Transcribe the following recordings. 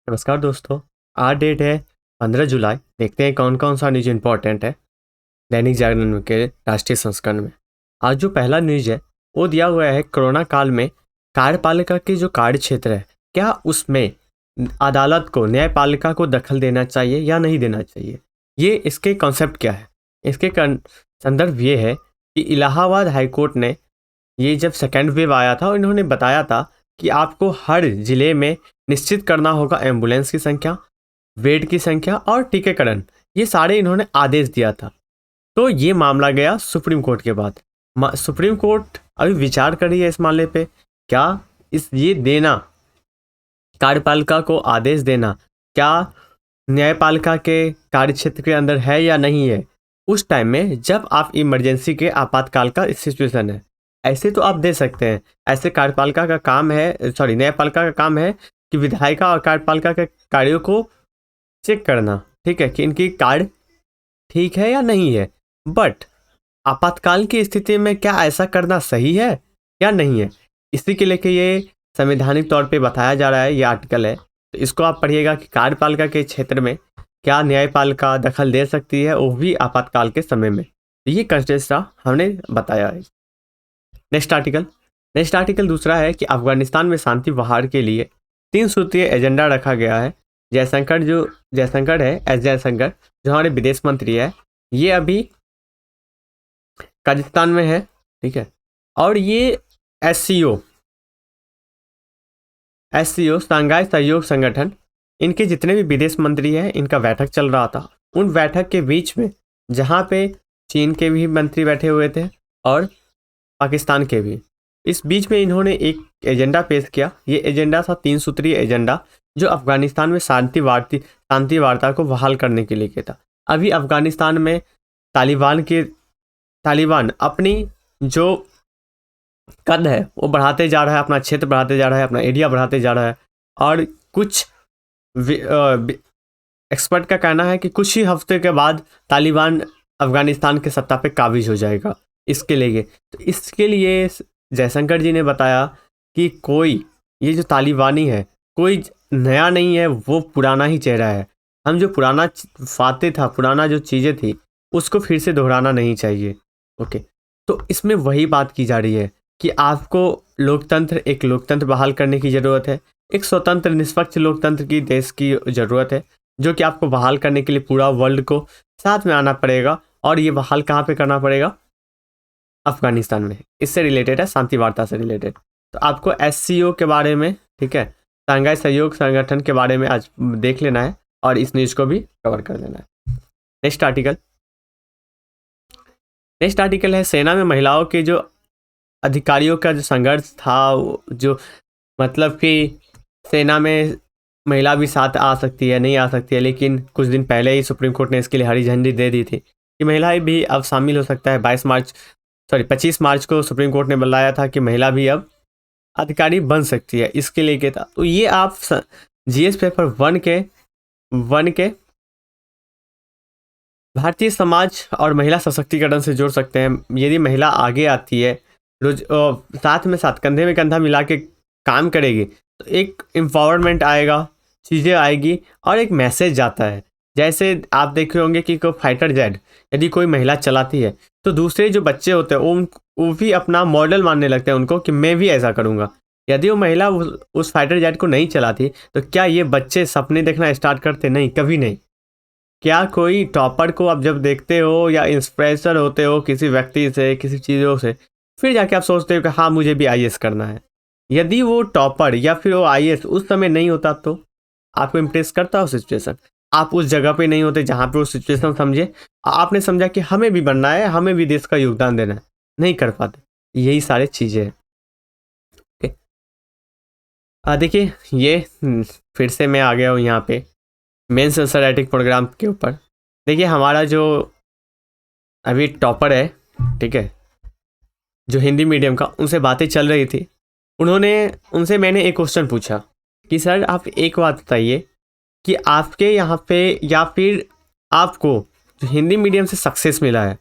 नमस्कार दोस्तों। आज डेट है 15 जुलाई। देखते हैं कौन कौन सा न्यूज इंपॉर्टेंट है दैनिक जागरण के राष्ट्रीय संस्करण में। आज जो पहला न्यूज है वो दिया हुआ है कोरोना काल में कार्यपालिका के जो कार्य क्षेत्र है, क्या उसमें अदालत को, न्यायपालिका को दखल देना चाहिए या नहीं देना चाहिए। ये इसके कॉन्सेप्ट क्या है, इसके संदर्भ ये है कि इलाहाबाद हाईकोर्ट ने, ये जब सेकेंड वेव आया था, इन्होंने बताया था कि आपको हर जिले में निश्चित करना होगा एम्बुलेंस की संख्या, बेड की संख्या और टीकाकरण। ये सारे इन्होंने आदेश दिया था। तो ये मामला गया सुप्रीम कोर्ट के बाद। सुप्रीम कोर्ट अभी विचार कर रही है इस मामले पे, क्या इस ये देना, कार्यपालिका को आदेश देना, क्या न्यायपालिका के कार्य क्षेत्र के अंदर है या नहीं है, उस टाइम में जब आप इमरजेंसी के आपातकाल का सिचुएशन है। ऐसे तो आप दे सकते हैं, ऐसे कार्यपालिका का काम है, सॉरी न्यायपालिका का काम है कि विधायिका और कार्यपालिका के कार्यों को चेक करना, ठीक है, कि इनकी कार्य ठीक है या नहीं है। बट आपातकाल की स्थिति में क्या ऐसा करना सही है या नहीं है, इसी के लेके ये संवैधानिक तौर पे बताया जा रहा है, ये आर्टिकल है। तो इसको आप पढ़िएगा कि कार्यपालिका के क्षेत्र में क्या न्यायपालिका दखल दे सकती है, वो भी आपातकाल के समय में। तो ये कंटेस्ट हमने बताया है। नेक्स्ट आर्टिकल दूसरा है कि अफगानिस्तान में शांति बहार के लिए 3 सूत्रीय एजेंडा रखा गया है। जयशंकर है, एस जयशंकर, जो हमारे विदेश मंत्री है, ये अभी कजाकिस्तान में है, ठीक है। और ये एससीओ शंघाई सहयोग संगठन, इनके जितने भी विदेश मंत्री हैं, इनका बैठक चल रहा था। उन बैठक के बीच में जहाँ पे चीन के भी मंत्री बैठे हुए थे और पाकिस्तान के भी, इस बीच में इन्होंने एक एजेंडा पेश किया। ये एजेंडा था 3 सूत्रीय एजेंडा, जो अफगानिस्तान में शांति वार्ता को बहाल करने के लिए किया था। अभी अफगानिस्तान में तालिबान अपनी जो कद है वो बढ़ाते जा रहा है, अपना क्षेत्र बढ़ाते जा रहा है, अपना एरिया बढ़ाते जा रहा है। और कुछ एक्सपर्ट का कहना है कि कुछ ही हफ्ते के बाद तालिबान अफगानिस्तान के सत्ता पे काबिज हो जाएगा। इसके लिए जयशंकर जी ने बताया कि ये जो तालिबानी है, कोई नया नहीं है, वो पुराना ही चेहरा है। हम जो पुराना फाते था, पुराना जो चीज़ें थी, उसको फिर से दोहराना नहीं चाहिए। ओके, तो इसमें वही बात की जा रही है कि आपको एक लोकतंत्र बहाल करने की ज़रूरत है। एक स्वतंत्र निष्पक्ष लोकतंत्र की देश की ज़रूरत है, जो कि आपको बहाल करने के लिए पूरा वर्ल्ड को साथ में आना पड़ेगा। और ये बहाल कहाँ पे करना पड़ेगा? अफगानिस्तान में। इससे रिलेटेड है, शांति वार्ता से रिलेटेड। तो आपको एससीओ के बारे में, ठीक है, शंघाई सहयोग संगठन के बारे में आज देख लेना है और इस न्यूज़ को भी कवर कर लेना है। नेक्स्ट आर्टिकल है सेना में महिलाओं के जो अधिकारियों का जो संघर्ष था, जो मतलब कि सेना में महिला भी साथ आ सकती है, नहीं आ सकती है, लेकिन कुछ दिन पहले ही सुप्रीम कोर्ट ने इसके लिए हरी झंडी दे दी थी कि महिलाएं भी अब शामिल हो सकता है। 25 मार्च को सुप्रीम कोर्ट ने बुलाया था कि महिला भी अब अधिकारी बन सकती है, इसके लिए क्या था। तो ये आप जीएस पेपर 1 के भारतीय समाज और महिला सशक्तिकरण से जोड़ सकते हैं। यदि महिला आगे आती है, साथ में साथ कंधे में कंधा मिला के काम करेगी, तो एक एम्पावरमेंट आएगा, चीज़ें आएगी और एक मैसेज जाता है। जैसे आप देखे होंगे कि कोई फाइटर जेट यदि कोई महिला चलाती है, तो दूसरे जो बच्चे होते हैं वो भी अपना मॉडल मानने लगते हैं उनको, कि मैं भी ऐसा करूँगा। यदि वो महिला उस फाइटर जेट को नहीं चलाती, तो क्या ये बच्चे सपने देखना स्टार्ट करते? नहीं, कभी नहीं। क्या कोई टॉपर को आप जब देखते हो या इंस्पिरेशन होते हो किसी व्यक्ति से, किसी चीज़ों से, फिर जाके आप सोचते हो कि हाँ, मुझे भी आईएएस करना है। यदि वो टॉपर या फिर वो आईएएस उस समय नहीं होता, तो आपको इम्प्रेस करता हो सिचुएशन? आप उस जगह पे नहीं होते जहाँ पे वो सिचुएशन समझे, आपने समझा कि हमें भी बनना है, हमें भी देश का योगदान देना है, नहीं कर पाते। यही सारी चीज़ें हैं। देखिए, ये फिर से मैं आ गया हूँ यहाँ पे मेंस राइटिंग प्रोग्राम के ऊपर। देखिए, हमारा जो अभी टॉपर है, ठीक है, जो हिंदी मीडियम का, उनसे बातें चल रही थी। उनसे मैंने एक क्वेश्चन पूछा कि सर, आप एक बात बताइए कि आपके यहाँ पे या फिर आपको जो हिंदी मीडियम से सक्सेस मिला है,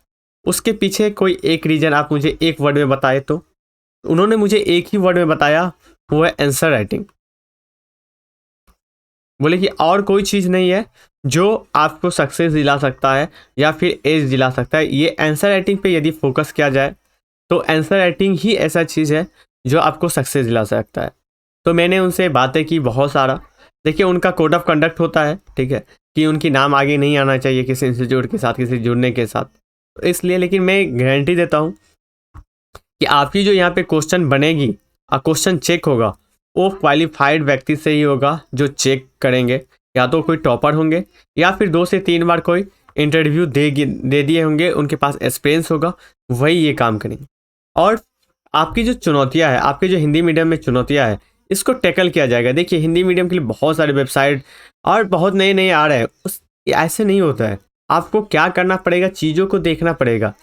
उसके पीछे कोई एक रीज़न आप मुझे एक वर्ड में बताए। तो उन्होंने मुझे एक ही वर्ड में बताया, वो है आंसर राइटिंग। बोले कि और कोई चीज़ नहीं है जो आपको सक्सेस दिला सकता है या फिर एज दिला सकता है। ये आंसर राइटिंग पे यदि फोकस किया जाए तो आंसर राइटिंग ही ऐसा चीज़ है जो आपको सक्सेस दिला सकता है। तो मैंने उनसे बातें की बहुत सारा। देखिए उनका कोड ऑफ कंडक्ट होता है, ठीक है, कि उनकी नाम आगे नहीं आना चाहिए किसी इंस्टीट्यूट के साथ, किसी जुड़ने के साथ। तो इसलिए लेकिन मैं गारंटी देता हूँ कि आपकी जो यहाँ पे क्वेश्चन बनेगी और क्वेश्चन चेक होगा वो क्वालिफाइड व्यक्ति से ही होगा जो चेक करेंगे। या तो कोई टॉपर होंगे या फिर 2 से 3 बार कोई इंटरव्यू दे दिए होंगे, उनके पास एक्सपीरियंस होगा, वही ये काम करेंगे। और आपकी जो चुनौतियाँ हैं, आपके जो हिंदी मीडियम में चुनौतियाँ हैं, इसको टैकल किया जाएगा। देखिए हिंदी मीडियम के लिए बहुत सारे वेबसाइट और बहुत नए नए आ रहे हैं। ऐसे नहीं होता है। आपको क्या करना पड़ेगा, चीज़ों को देखना पड़ेगा,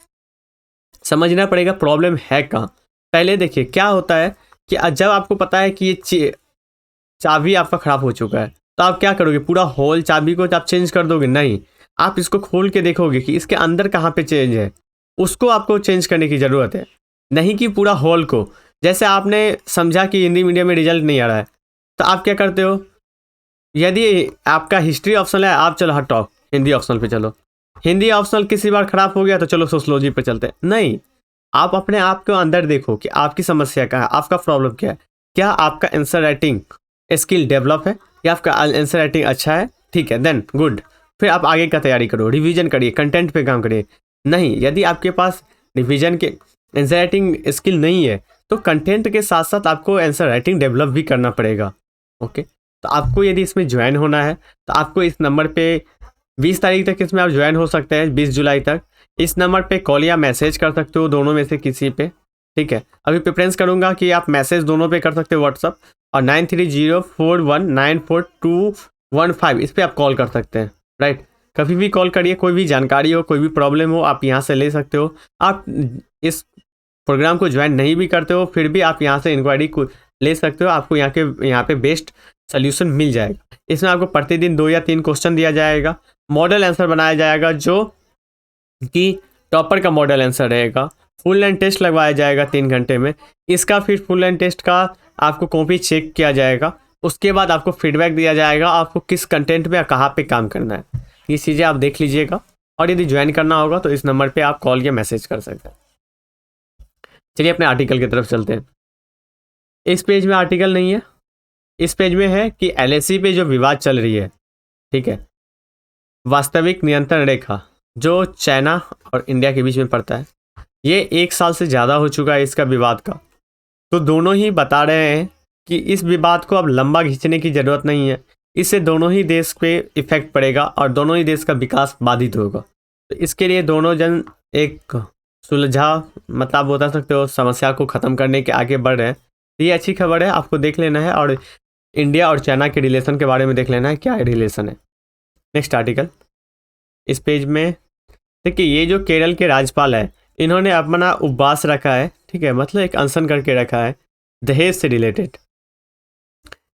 समझना पड़ेगा प्रॉब्लम है कहाँ। पहले देखिए क्या होता है कि जब आपको पता है कि ये चाबी आपका ख़राब हो चुका है तो आप क्या करोगे, पूरा होल चाबी को आप चेंज कर दोगे? नहीं, आप इसको खोल के देखोगे कि इसके अंदर कहाँ पे चेंज है, उसको आपको चेंज करने की ज़रूरत है, नहीं कि पूरा होल को। जैसे आपने समझा कि हिंदी मीडियम में रिजल्ट नहीं आ रहा है तो आप क्या करते हो, यदि आपका हिस्ट्री ऑप्शनल है आप चलो हटो हिंदी ऑप्शनल पे चलो, हिंदी ऑप्शनल किसी बार खराब हो गया तो चलो सोशलॉजी पे चलते हैं। नहीं, आप अपने आप को अंदर देखो कि आपकी समस्या क्या है, आपका प्रॉब्लम क्या है। क्या आपका आंसर राइटिंग स्किल डेवलप है या आपका आंसर राइटिंग अच्छा है? ठीक है, देन गुड। फिर आप आगे का तैयारी करो, रिवीजन करिए, कंटेंट पे काम करिए। नहीं, यदि आपके पास रिवीजन के आंसर राइटिंग स्किल नहीं है तो कंटेंट के साथ साथ आपको आंसर राइटिंग डेवलप भी करना पड़ेगा। ओके, तो आपको यदि इसमें ज्वाइन होना है तो आपको इस नंबर पे 20 तारीख तक इसमें आप ज्वाइन हो सकते हैं, 20 जुलाई तक। इस नंबर पे कॉल या मैसेज कर सकते हो, दोनों में से किसी पे। ठीक है, अभी प्रेफरेंस करूंगा कि आप मैसेज दोनों पे कर सकते हो, व्हाट्सअप और 9304194215 इस पे आप कॉल कर सकते हैं। राइट, कभी भी कॉल करिए, कोई भी जानकारी हो, कोई भी प्रॉब्लम हो, आप यहाँ से ले सकते हो। आप इस प्रोग्राम को ज्वाइन नहीं भी करते हो फिर भी आप यहाँ से इंक्वायरी ले सकते हो, आपको यहाँ पे बेस्ट सोल्यूशन मिल जाएगा। इसमें आपको प्रतिदिन 2 या 3 क्वेश्चन दिया जाएगा, मॉडल आंसर बनाया जाएगा जो कि टॉपर का मॉडल आंसर रहेगा। फुल लाइन टेस्ट लगवाया जाएगा 3 घंटे में। इसका फिर फुल लाइन टेस्ट का आपको कॉपी चेक किया जाएगा, उसके बाद आपको फीडबैक दिया जाएगा आपको किस कंटेंट में कहाँ पे काम करना है। ये चीज़ें आप देख लीजिएगा और यदि ज्वाइन करना होगा तो इस नंबर पे आप कॉल या मैसेज कर सकते हैं। चलिए अपने आर्टिकल की तरफ चलते हैं। इस पेज में आर्टिकल नहीं है, इस पेज में है कि एलएसी पे जो विवाद चल रही है, ठीक है, वास्तविक नियंत्रण रेखा जो चाइना और इंडिया के बीच में पड़ता है, ये 1 साल से ज़्यादा हो चुका है इसका विवाद का। तो दोनों ही बता रहे हैं कि इस विवाद को अब लंबा खींचने की ज़रूरत नहीं है, इससे दोनों ही देश पे इफेक्ट पड़ेगा और दोनों ही देश का विकास बाधित होगा। तो इसके लिए दोनों जन एक सुलझा, मतलब बता सकते हो समस्या को ख़त्म करने के आगे बढ़ रहे हैं। तो ये अच्छी खबर है, आपको देख लेना है और इंडिया और चाइना के रिलेशन के बारे में देख लेना है क्या रिलेशन है। नेक्स्ट आर्टिकल इस पेज में देखिए, ये जो केरल के राज्यपाल है इन्होंने अपना उपवास रखा है, ठीक है, मतलब एक अनशन करके रखा है दहेज से रिलेटेड।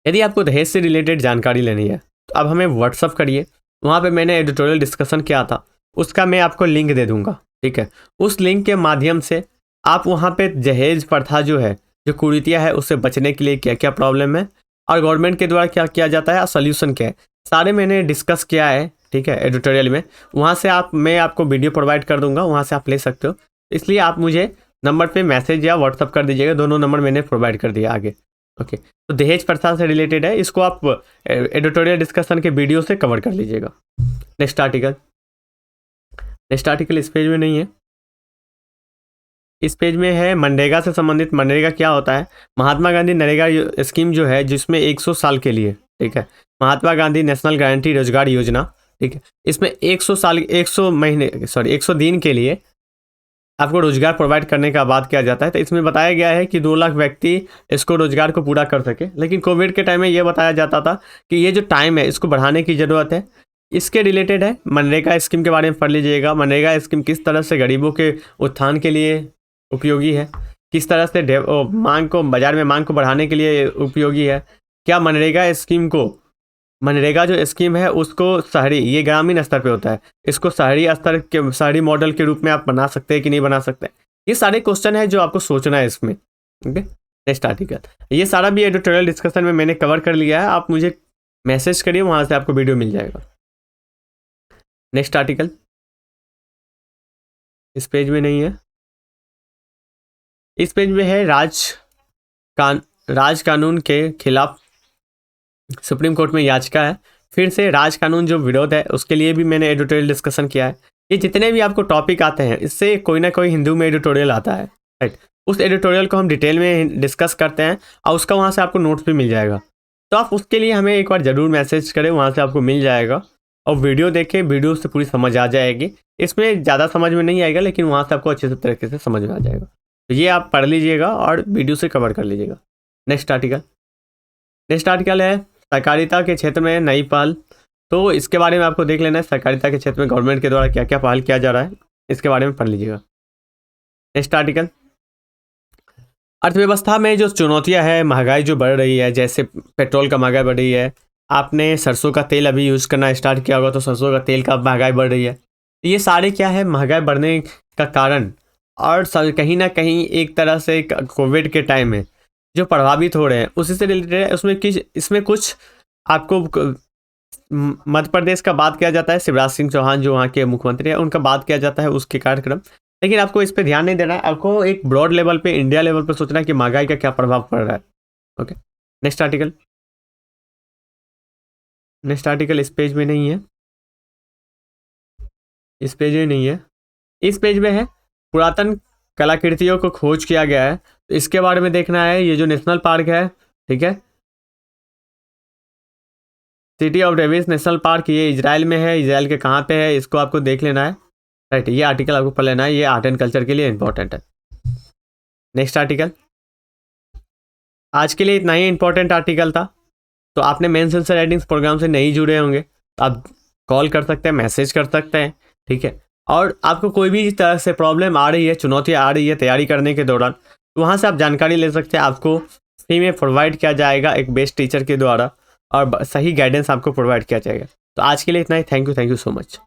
यदि आपको दहेज से रिलेटेड जानकारी लेनी है तो अब हमें व्हाट्सअप करिए, वहाँ पे मैंने एडिटोरियल डिस्कशन किया था, उसका मैं आपको लिंक दे दूँगा। ठीक है, उस लिंक के माध्यम से आप वहाँ पे दहेज प्रथा जो है, जो कुरीतियाँ है, उससे बचने के लिए क्या क्या प्रॉब्लम है और गवर्नमेंट के द्वारा क्या किया जाता है और सोल्यूशन क्या है, सारे मैंने डिस्कस किया है। ठीक है, एडिटोरियल में, वहाँ से मैं आपको वीडियो प्रोवाइड कर दूंगा, वहाँ से आप ले सकते हो। इसलिए आप मुझे नंबर पे मैसेज या व्हाट्सअप कर दीजिएगा, दोनों नंबर मैंने प्रोवाइड कर दिया आगे। ओके, तो दहेज प्रथा से रिलेटेड है, इसको आप एडिटोरियल डिस्कशन के वीडियो से कवर कर लीजिएगा। नेक्स्ट आर्टिकल इस पेज में नहीं है, इस पेज में है मनरेगा से संबंधित। मनरेगा क्या होता है? महात्मा गांधी नरेगा स्कीम जो है, जिसमें 100 साल के लिए, ठीक है, महात्मा गांधी नेशनल गारंटी रोजगार योजना, ठीक है, इसमें 100 दिन के लिए आपको रोजगार प्रोवाइड करने का बात किया जाता है। तो इसमें बताया गया है कि 2 लाख व्यक्ति इसको रोजगार को पूरा कर सके, लेकिन कोविड के टाइम में ये बताया जाता था कि ये जो टाइम है इसको बढ़ाने की ज़रूरत है। इसके रिलेटेड है, मनरेगा स्कीम के बारे में पढ़ लीजिएगा। मनरेगा स्कीम किस तरह से गरीबों के उत्थान के लिए उपयोगी है, किस तरह से बाजार में मांग को बढ़ाने के लिए उपयोगी है। क्या मनरेगा जो स्कीम है उसको शहरी, ये ग्रामीण स्तर पे होता है, इसको शहरी मॉडल के रूप में आप बना सकते हैं कि नहीं बना सकते? ये सारे क्वेश्चन है जो आपको सोचना है इसमें। ओके, नेक्स्ट आर्टिकल, ये सारा भी एडिटोरियल डिस्कशन में मैंने कवर कर लिया है। आप मुझे मैसेज करिए, वहाँ से आपको वीडियो मिल जाएगा। नेक्स्ट आर्टिकल इस पेज में नहीं है, इस पेज में है राज कानून के खिलाफ सुप्रीम कोर्ट में याचिका है। फिर से राज कानून जो विरोध है उसके लिए भी मैंने एडिटोरियल डिस्कशन किया है। ये जितने भी आपको टॉपिक आते हैं इससे कोई ना कोई हिंदू में एडिटोरियल आता है, राइट। उस एडिटोरियल को हम डिटेल में डिस्कस करते हैं और उसका वहाँ से आपको नोट्स भी मिल जाएगा। तो आप उसके लिए हमें एक बार ज़रूर मैसेज करें, वहाँ से आपको मिल जाएगा। और वीडियो देखें, वीडियो से पूरी समझ आ जाएगी। इसमें ज़्यादा समझ में नहीं आएगा लेकिन वहाँ से आपको अच्छे से तरीके से समझ में आ जाएगा। तो ये आप पढ़ लीजिएगा और वीडियो से कवर कर लीजिएगा। नेक्स्ट आर्टिकल है सहकारिता के क्षेत्र में नई पहल। तो इसके बारे में आपको देख लेना है, सहकारिता के क्षेत्र में गवर्नमेंट के द्वारा क्या क्या पहल किया जा रहा है, इसके बारे में पढ़ लीजिएगा। नेक्स्ट आर्टिकल, अर्थव्यवस्था में जो चुनौतियां है, महंगाई जो बढ़ रही है, जैसे पेट्रोल का महंगाई बढ़ रही है, आपने सरसों का तेल अभी यूज़ करना स्टार्ट किया होगा तो सरसों का तेल का महंगाई बढ़ रही है। ये सारे क्या है महंगाई बढ़ने का कारण, और कहीं ना कहीं एक तरह से कोविड के टाइम में जो प्रभावित हो रहे हैं उसी से रिलेटेड है। इसमें कुछ आपको मध्य प्रदेश का बात किया जाता है, शिवराज सिंह चौहान जो वहाँ के मुख्यमंत्री हैं उनका बात किया जाता है उसके कार्यक्रम, लेकिन आपको इस पर ध्यान नहीं देना है। आपको एक ब्रॉड लेवल पे, इंडिया लेवल पे सोचना है कि महंगाई का क्या प्रभाव पड़ रहा है। ओके, नेक्स्ट आर्टिकल इस पेज में नहीं है, इस पेज में नहीं है, इस पेज में है पुरातन कलाकृतियों को खोज किया गया है, तो इसके बारे में देखना है। ये जो नेशनल पार्क है, ठीक है, city of Davis national park, ये इजराइल में है। इजराइल के कहाँ पे है इसको आपको देख लेना है, राइट। ये आर्टिकल आपको पढ़ लेना है, ये आर्ट एंड कल्चर के लिए इंपॉर्टेंट है। नेक्स्ट आर्टिकल, आज के लिए इतना ही इंपॉर्टेंट आर्टिकल था। तो आपने मेंस आंसर राइटिंग्स प्रोग्राम से नहीं जुड़े होंगे, आप कॉल कर सकते हैं, मैसेज कर सकते हैं, ठीक है। और आपको कोई भी तरह से प्रॉब्लम आ रही है, चुनौती आ रही है तैयारी करने के दौरान, तो वहाँ से आप जानकारी ले सकते हैं। आपको फ्री में प्रोवाइड किया जाएगा एक बेस्ट टीचर के द्वारा, और सही गाइडेंस आपको प्रोवाइड किया जाएगा। तो आज के लिए इतना ही। Thank you so much.